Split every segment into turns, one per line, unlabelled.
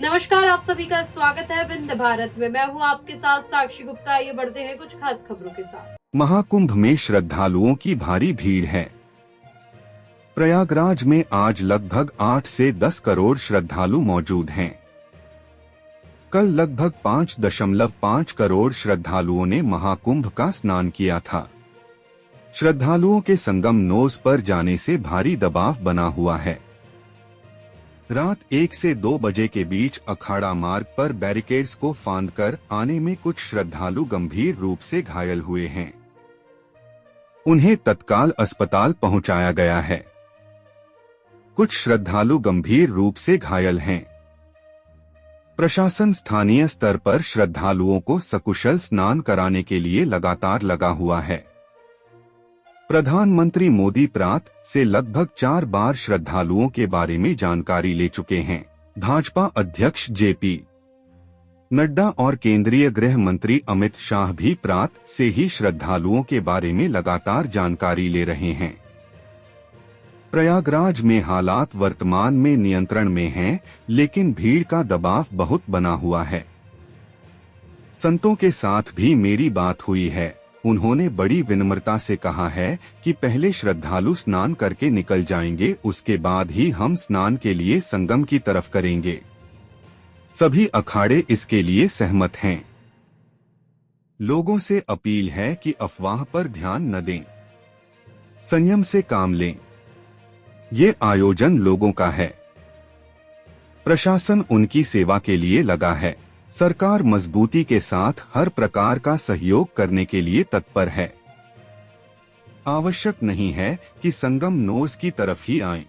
नमस्कार, आप सभी का स्वागत है विंध्य भारत में। मैं हूं आपके साथ साक्षी गुप्ता। आइए बढ़ते हैं कुछ खास खबरों के साथ।
महाकुंभ में श्रद्धालुओं की भारी भीड़ है। प्रयागराज में आज लगभग 8 से 10 करोड़ श्रद्धालु मौजूद हैं। कल लगभग 5.5 करोड़ श्रद्धालुओं ने महाकुंभ का स्नान किया था। श्रद्धालुओं के संगम नोज पर जाने से भारी दबाव बना हुआ है। रात 1 से 2 बजे के बीच अखाड़ा मार्ग पर बैरिकेड्स को फांदकर आने में कुछ श्रद्धालु गंभीर रूप से घायल हुए हैं। उन्हें तत्काल अस्पताल पहुंचाया गया है। कुछ श्रद्धालु गंभीर रूप से घायल हैं। प्रशासन स्थानीय स्तर पर श्रद्धालुओं को सकुशल स्नान कराने के लिए लगातार लगा हुआ है। प्रधानमंत्री मोदी प्रात से लगभग 4 बार श्रद्धालुओं के बारे में जानकारी ले चुके हैं। भाजपा अध्यक्ष जेपी नड्डा और केंद्रीय गृह मंत्री अमित शाह भी प्रात से ही श्रद्धालुओं के बारे में लगातार जानकारी ले रहे हैं। प्रयागराज में हालात वर्तमान में नियंत्रण में हैं, लेकिन भीड़ का दबाव बहुत बना हुआ है। संतों के साथ भी मेरी बात हुई है। उन्होंने बड़ी विनम्रता से कहा है कि पहले श्रद्धालु स्नान करके निकल जाएंगे, उसके बाद ही हम स्नान के लिए संगम की तरफ करेंगे। सभी अखाड़े इसके लिए सहमत हैं। लोगों से अपील है कि अफवाह पर ध्यान न दें, संयम से काम लें। ये आयोजन लोगों का है। प्रशासन उनकी सेवा के लिए लगा है। सरकार मजबूती के साथ हर प्रकार का सहयोग करने के लिए तत्पर है। आवश्यक नहीं है कि संगम नोज की तरफ ही आएं।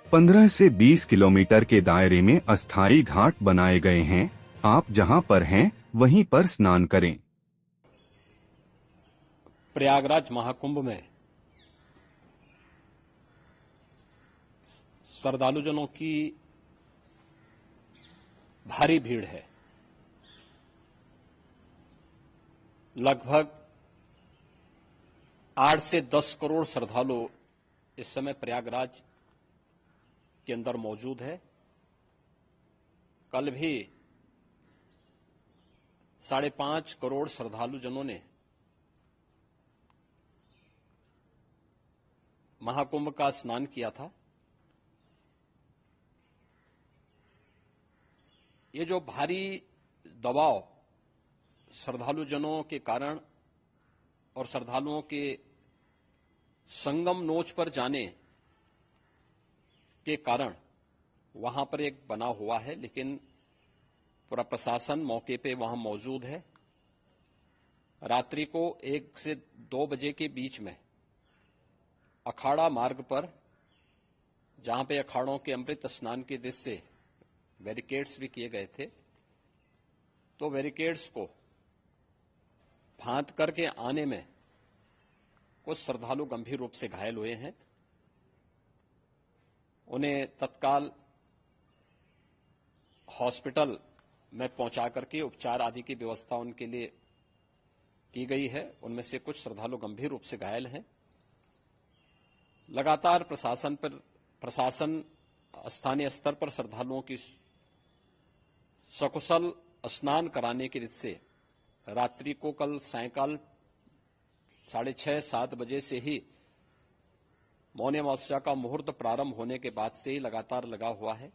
15 से 20 किलोमीटर के दायरे में अस्थायी घाट बनाए गए हैं। आप जहां पर हैं वहीं पर स्नान करें।
प्रयागराज महाकुंभ में श्रद्धालुजनों की भारी भीड़ है। लगभग 8 से 10 करोड़ श्रद्धालु इस समय प्रयागराज के अंदर मौजूद है। कल भी 5.5 करोड़ श्रद्धालुजनों ने महाकुंभ का स्नान किया था। ये जो भारी दबाव श्रद्धालुजनों के कारण और श्रद्धालुओं के संगम नोच पर जाने के कारण वहां पर एक बना हुआ है, लेकिन पूरा प्रशासन मौके पे वहां मौजूद है। रात्रि को 1 से 2 बजे के बीच में अखाड़ा मार्ग पर, जहां पे अखाड़ों के अमृत स्नान के दृश्य से बैरिकेड्स भी किए गए थे, तो बैरिकेड्स को फांद करके आने में कुछ श्रद्धालु गंभीर रूप से घायल हुए हैं। उन्हें तत्काल हॉस्पिटल में पहुंचा करके उपचार आदि की व्यवस्था उनके लिए की गई है। उनमें से कुछ श्रद्धालु गंभीर रूप से घायल हैं। लगातार प्रशासन स्थानीय स्तर पर श्रद्धालुओं की सकुशल स्नान कराने के से रात्रि को कल सायंकाल 6:30-7 बजे से ही मौनी अमावस्या का मुहूर्त प्रारंभ होने के बाद से ही लगातार लगा हुआ है।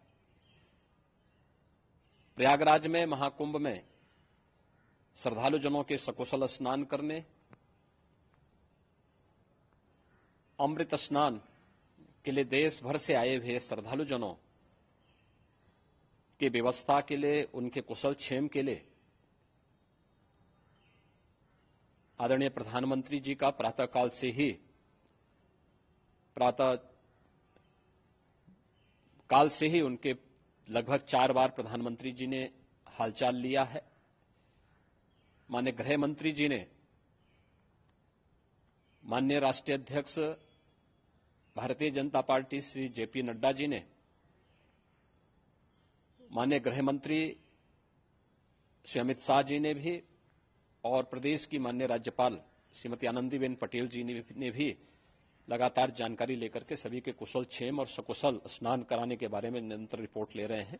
प्रयागराज में महाकुंभ में श्रद्धालुजनों के सकुशल स्नान करने, अमृत स्नान के लिए देश भर से आए हुए श्रद्धालुजनों की व्यवस्था के लिए, उनके कुशल क्षेम के लिए आदरणीय प्रधानमंत्री जी का प्रातःकाल से ही उनके लगभग 4 बार प्रधानमंत्री जी ने हालचाल लिया है। माननीय गृह मंत्री जी ने, माननीय राष्ट्रीय अध्यक्ष भारतीय जनता पार्टी श्री जेपी नड्डा जी ने, माननीय गृह मंत्री श्री अमित शाह जी ने भी, और प्रदेश की माननीय राज्यपाल श्रीमती आनंदीबेन पटेल जी ने भी लगातार जानकारी लेकर के सभी के कुशल क्षेम और सकुशल स्नान कराने के बारे में निरंतर रिपोर्ट ले रहे हैं।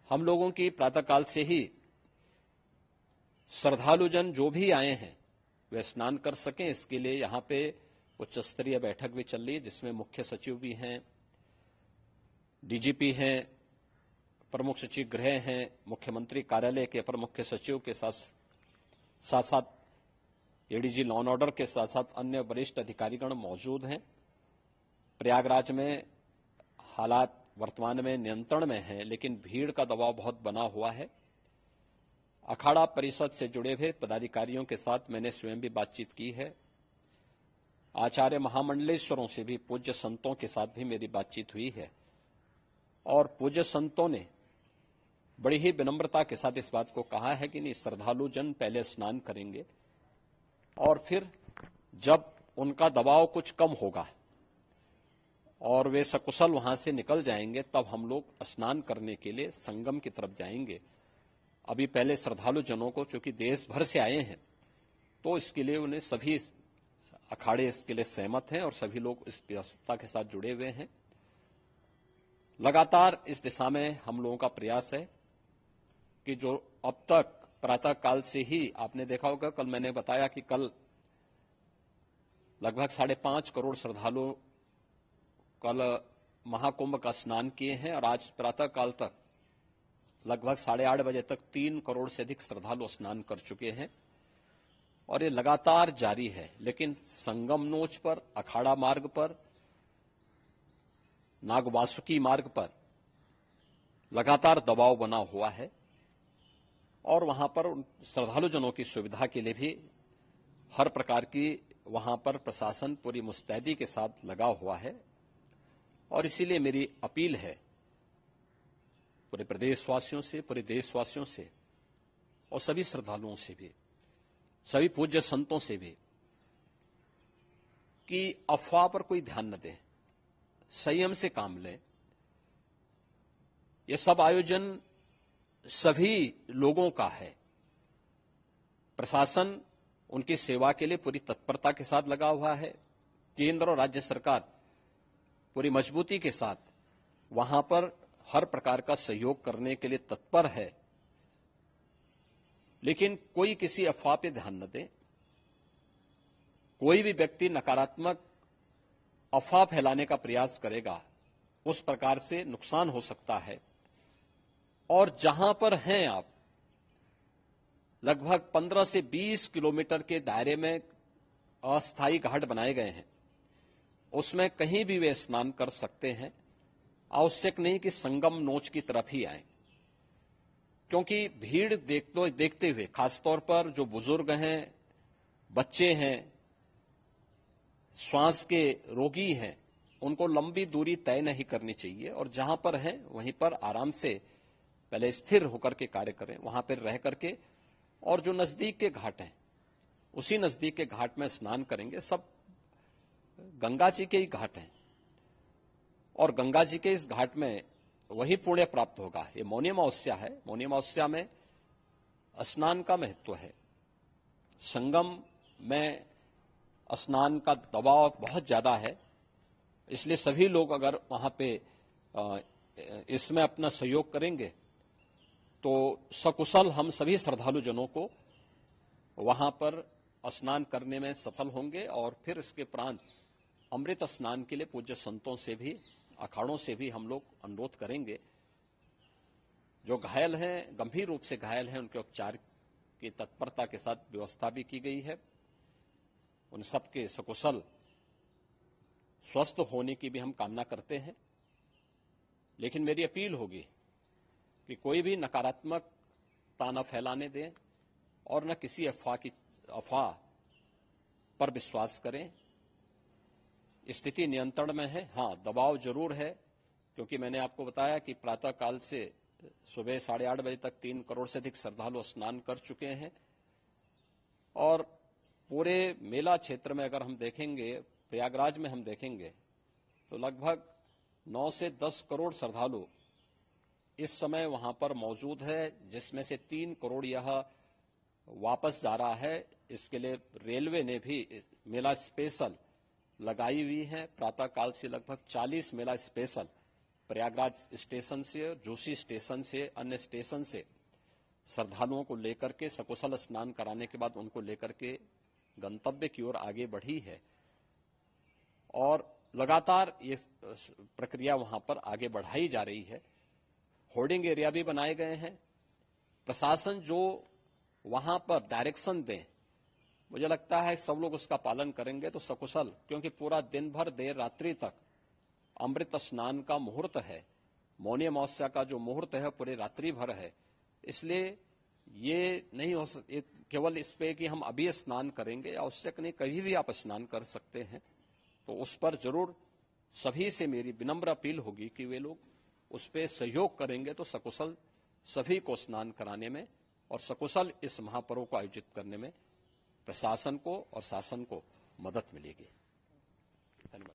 हम लोगों की प्रातःकाल से ही श्रद्धालुजन जो भी आए हैं वे स्नान कर सकें, इसके लिए यहां पे उच्च स्तरीय बैठक भी चल रही है, जिसमें मुख्य सचिव भी हैं, डीजीपी हैं, प्रमुख सचिव गृह हैं, मुख्यमंत्री कार्यालय के अपर मुख्य सचिव के साथ साथ एडीजी लॉ एंड ऑर्डर के साथ साथ अन्य वरिष्ठ अधिकारीगण मौजूद हैं। प्रयागराज में हालात वर्तमान में नियंत्रण में हैं, लेकिन भीड़ का दबाव बहुत बना हुआ है। अखाड़ा परिषद से जुड़े हुए पदाधिकारियों के साथ मैंने स्वयं भी बातचीत की है। आचार्य महामंडलेश्वरों से भी, पूज्य संतों के साथ भी मेरी बातचीत हुई है और पूज्य संतों ने बड़ी ही विनम्रता के साथ इस बात को कहा है कि नहीं, श्रद्धालु जन पहले स्नान करेंगे और फिर जब उनका दबाव कुछ कम होगा और वे सकुशल वहां से निकल जाएंगे, तब हम लोग स्नान करने के लिए संगम की तरफ जाएंगे। अभी पहले श्रद्धालु जनों को, चूंकि देश भर से आए हैं, तो इसके लिए उन्हें सभी अखाड़े इसके लिए सहमत हैं और सभी लोग इस व्यवस्था के साथ जुड़े हुए हैं। लगातार इस दिशा में हम लोगों का प्रयास है कि जो अब तक प्रातः काल से ही आपने देखा होगा, कल मैंने बताया कि कल लगभग 5.5 करोड़ श्रद्धालु कल महाकुंभ का स्नान किए हैं और आज प्रातः काल तक लगभग 8:30 बजे तक 3 करोड़ से अधिक श्रद्धालु स्नान कर चुके हैं और ये लगातार जारी है। लेकिन संगम नोच पर, अखाड़ा मार्ग पर, नागवासुकी मार्ग पर लगातार दबाव बना हुआ है और वहां पर श्रद्धालु जनों की सुविधा के लिए भी हर प्रकार की वहां पर प्रशासन पूरी मुस्तैदी के साथ लगा हुआ है। और इसीलिए मेरी अपील है पूरे प्रदेशवासियों से, पूरे देशवासियों से और सभी श्रद्धालुओं से भी, सभी पूज्य संतों से भी कि अफवाह पर कोई ध्यान न दें, संयम से काम लें। ये सब आयोजन सभी लोगों का है। प्रशासन उनकी सेवा के लिए पूरी तत्परता के साथ लगा हुआ है। केंद्र और राज्य सरकार पूरी मजबूती के साथ वहां पर हर प्रकार का सहयोग करने के लिए तत्पर है। लेकिन कोई किसी अफवाह पे ध्यान न दे। कोई भी व्यक्ति नकारात्मक अफवाह फैलाने का प्रयास करेगा, उस प्रकार से नुकसान हो सकता है। और जहां पर हैं आप, लगभग 15 से 20 किलोमीटर के दायरे में अस्थायी घाट बनाए गए हैं, उसमें कहीं भी वे स्नान कर सकते हैं। आवश्यक नहीं कि संगम नोच की तरफ ही आए, क्योंकि भीड़ देखते हुए, खासतौर पर जो बुजुर्ग हैं, बच्चे हैं, श्वास के रोगी हैं, उनको लंबी दूरी तय नहीं करनी चाहिए और जहां पर हैं वहीं पर आराम से पहले स्थिर होकर के कार्य करें, वहां पर रह करके। और जो नजदीक के घाट हैं, उसी नजदीक के घाट में स्नान करेंगे। सब गंगा जी के ही घाट हैं और गंगा जी के इस घाट में वही पुण्य प्राप्त होगा। ये मौनी अमावस्या है। मौनी अमावस्या में स्नान का महत्व है। संगम में स्नान का दबाव बहुत ज्यादा है, इसलिए सभी लोग अगर वहां पे इसमें अपना सहयोग करेंगे तो सकुशल हम सभी श्रद्धालु जनों को वहां पर स्नान करने में सफल होंगे। और फिर इसके उपरांत अमृत स्नान के लिए पूज्य संतों से भी, अखाड़ों से भी हम लोग अनुरोध करेंगे। जो घायल हैं, गंभीर रूप से घायल हैं, उनके उपचार की तत्परता के साथ व्यवस्था भी की गई है। उन सबके सकुशल स्वस्थ होने की भी हम कामना करते हैं। लेकिन मेरी अपील होगी कि कोई भी नकारात्मकता न फैलाने दें और न किसी अफवाह पर विश्वास करें। स्थिति नियंत्रण में है। हाँ, दबाव जरूर है, क्योंकि मैंने आपको बताया कि प्रातः काल से सुबह 8:30 बजे तक 3 करोड़ से अधिक श्रद्धालु स्नान कर चुके हैं और पूरे मेला क्षेत्र में अगर हम देखेंगे, प्रयागराज में हम देखेंगे तो लगभग 9 से 10 करोड़ श्रद्धालु इस समय वहां पर मौजूद है, जिसमें से 3 करोड़ यह वापस जा रहा है। इसके लिए रेलवे ने भी मेला स्पेशल लगाई हुई है। प्रातः काल से लगभग 40 मेला स्पेशल प्रयागराज स्टेशन से, जोशी स्टेशन से, अन्य स्टेशन से श्रद्धालुओं को लेकर के सकुशल स्नान कराने के बाद उनको लेकर के गंतव्य की ओर आगे बढ़ी है और लगातार ये प्रक्रिया वहां पर आगे बढ़ाई जा रही है। होर्डिंग एरिया भी बनाए गए हैं। प्रशासन जो वहां पर डायरेक्शन दें, मुझे लगता है सब लोग उसका पालन करेंगे तो सकुशल, क्योंकि पूरा दिन भर देर रात्रि तक अमृत स्नान का मुहूर्त है, मौनी अमावस्या का जो मुहूर्त है पूरे रात्रि भर है, इसलिए ये नहीं हो केवल इस पे कि हम अभी स्नान करेंगे, आवश्यक नहीं, कभी भी आप स्नान कर सकते हैं। तो उस पर जरूर सभी से मेरी विनम्र अपील होगी कि वे लोग उस पर सहयोग करेंगे तो सकुशल सभी को स्नान कराने में और सकुशल इस महापर्व को आयोजित करने में प्रशासन को और शासन को मदद मिलेगी।